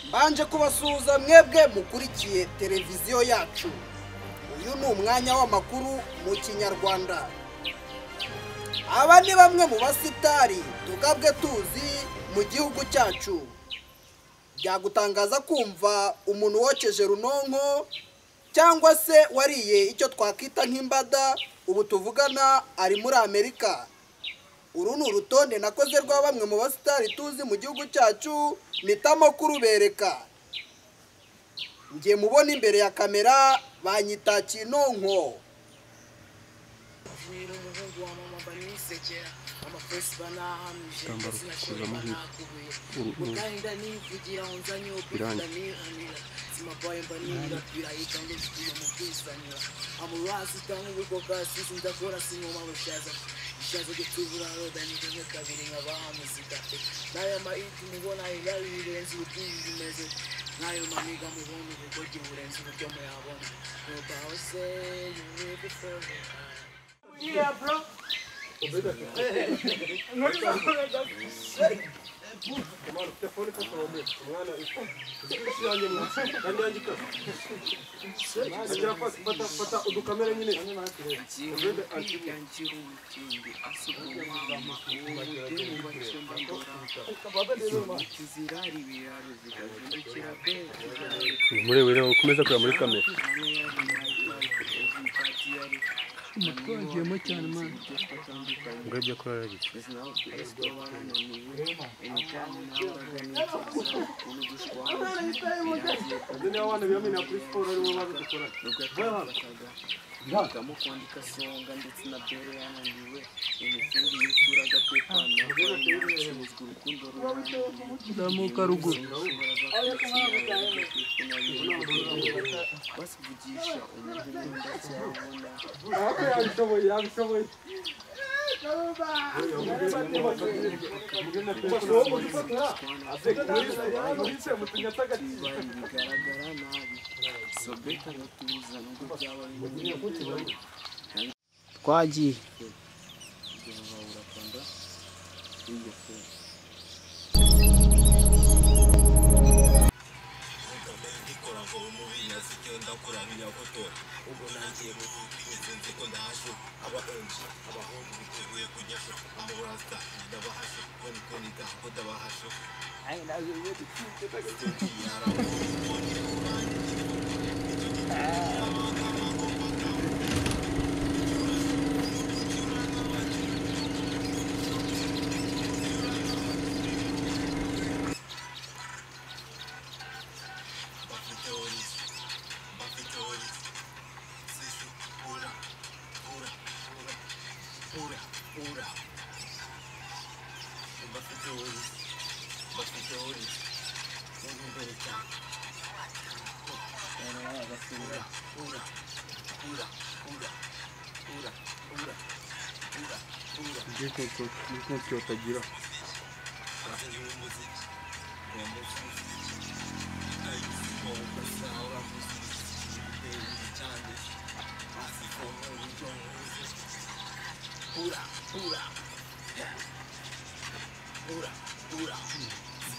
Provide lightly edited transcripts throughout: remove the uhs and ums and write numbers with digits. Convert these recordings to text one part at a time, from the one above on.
Mbanje kubasuhuza mwebwe mukurikiye televiziyo yacu. Uyu ni umwanya w'amakuru mu Kinyarwanda. Aba ni bamwe mu basitari tugabwe tuzi mu gihugu cyacu. Byagutangaza kumva umuntu wokeje runonko cyangwa se wariye icyo twakita nk'imbada, ubu tuvugana ari muri Amerika. Uru ni urutonde nakoze rwa bamwe mu basitari tuzi mu gihugu cyacu mpitamo kurubereka. Ngiye mubona imbere ya kamera banyita Kinonko. Shaza gutubura roda nigeze kabiri nkabaha muzika nayo maiti mubona ilawi birenze ubutunzi bimeze nayo maniga mubona ubugogi burenze uburyo muyabona nuko hose you before yeah bro Tomar telefone para comer. Mwana ipo. Sikushanye mwasi. Kandi yandika. Ajya fata udukamera nyine. Ubede antibu. Murebe ukomeza kureba muri kamera. Twagiyemo cyane man. Ngabye ko yaragitse. Ndene abana biyamina kuri sport ari bo babikora. Kamo kwandika songa ndetse na bere yanandiwe imisingi y'ituraga kwepana urukundo Ndamuka ruguru. basivugisha umuntu ndacyabona Ako yabishoboye. bigaragara nabi sobeka batuza nubwo byaba twagiye urakanda iyo fe ubwo nagiye mu bizinze ko ndaje abahunzi biteguye kujyasho amurasta ndabahasho koni gaho ndabahasho ai nazo yedi Niko utagira.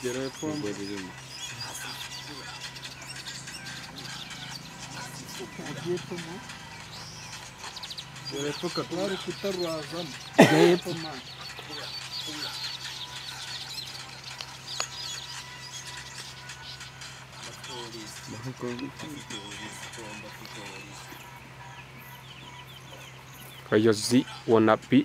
Gera pombo dirimo. Gera poka twari kutarwazamo. Gera man. Kayozi wanapi